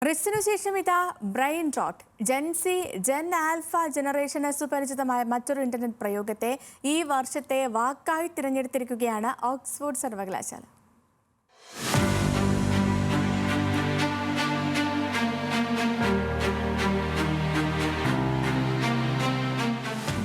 റിസിനു ശേഷം ഇതാ brain rot. Gen Z, Gen Alpha ജനറേഷന് സുപരിചിതമായ മറ്റൊരു ഇന്റർനെറ്റ് പ്രയോഗത്തെ ഈ വർഷത്തെ വാക്കായി തിരഞ്ഞെടുത്തിരിക്കുകയാണ് ഓക്സ്ഫോർഡ് സർവകലാശാല.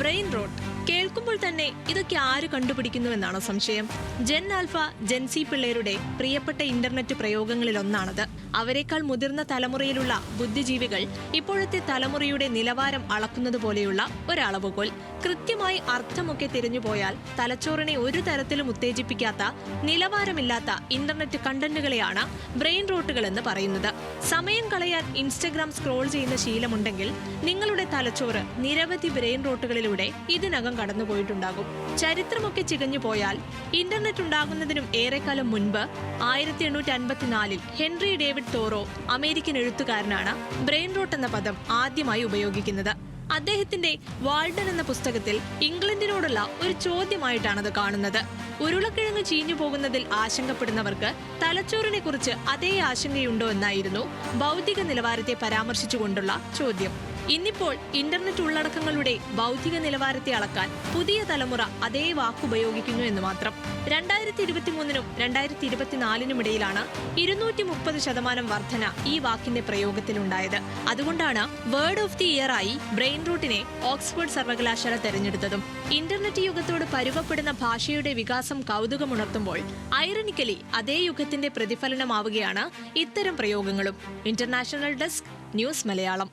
ബ്രെയിൻ റോട്ട് കേൾക്കുമ്പോൾ തന്നെ ഇതൊക്കെ ആര് കണ്ടുപിടിക്കുന്നുവെന്നാണ് സംശയം. ജെൻ ആൽഫ, ജെൻസി പിള്ളേരുടെ പ്രിയപ്പെട്ട ഇന്റർനെറ്റ് പ്രയോഗങ്ങളിലൊന്നാണത്. അവരെക്കാൾ മുതിർന്ന തലമുറയിലുള്ള ബുദ്ധിജീവികൾ ഇപ്പോഴത്തെ തലമുറയുടെ നിലവാരം അളക്കുന്നത് പോലെയുള്ള ഒരളവുകോൽ. കൃത്യമായി അർത്ഥമൊക്കെ തിരിഞ്ഞുപോയാൽ തലച്ചോറിനെ ഒരു തരത്തിലും ഉത്തേജിപ്പിക്കാത്ത, നിലവാരമില്ലാത്ത ഇന്റർനെറ്റ് കണ്ടന്റുകളെയാണ് ബ്രെയിൻ റോട്ടുകൾ എന്ന് പറയുന്നത്. സമയം കളയാൻ ഇൻസ്റ്റഗ്രാം സ്ക്രോൾ ചെയ്യുന്ന ശീലമുണ്ടെങ്കിൽ നിങ്ങളുടെ തലച്ചോറ് നിരവധി ബ്രെയിൻ റോട്ടുകളിലൂടെ ഇതിനകം കടന്നുപോയിട്ടുണ്ടാകും. ചരിത്രമൊക്കെ ചികഞ്ഞു പോയാൽ ഇന്റർനെറ്റ് ഉണ്ടാകുന്നതിനും ഏറെക്കാലം മുൻപ് 1854 ഹെൻറി ഡേവിഡ് തോറോ, അമേരിക്കൻ എഴുത്തുകാരനാണ് ബ്രെയിൻ റോട്ട് എന്ന പദം ആദ്യമായി ഉപയോഗിക്കുന്നത്. അദ്ദേഹത്തിന്റെ വാൾഡൻ എന്ന പുസ്തകത്തിൽ ഇംഗ്ലണ്ടിനോടുള്ള ഒരു ചോദ്യമായിട്ടാണത് കാണുന്നത്. ഉരുളക്കിഴങ്ങ് ചീഞ്ഞു പോകുന്നതിൽ ആശങ്കപ്പെടുന്നവർക്ക് തലച്ചോറിനെ കുറിച്ച് അതേ ആശങ്കയുണ്ടോ എന്നായിരുന്നു ബൗദ്ധിക നിലവാരത്തെ പരാമർശിച്ചുകൊണ്ടുള്ള ചോദ്യം. ഇന്നിപ്പോൾ ഇന്റർനെറ്റ് ഉള്ളടക്കങ്ങളുടെ ബൗദ്ധിക നിലവാരത്തെ അളക്കാൻ പുതിയ തലമുറ അതേ വാക്കുപയോഗിക്കുന്നു എന്ന് മാത്രം. 2023-നും 2024-നും ഇടയിലാണ് 230% വർധന ഈ വാക്കിന്റെ പ്രയോഗത്തിലുണ്ടായത്. അതുകൊണ്ടാണ് വേർഡ് ഓഫ് ദി ഇയർ ആയി ബ്രെയിൻ റൂട്ടിനെ ഓക്സ്ഫോർഡ് സർവകലാശാല തെരഞ്ഞെടുത്തതും. ഇന്റർനെറ്റ് യുഗത്തോട് പരുവപ്പെടുന്ന ഭാഷയുടെ വികാസം കൗതുകമുണർത്തുമ്പോൾ ഐറണിക്കലി അതേ യുഗത്തിന്റെ പ്രതിഫലനമാവുകയാണ് ഇത്തരം പ്രയോഗങ്ങളും. International desk, news Malayalam.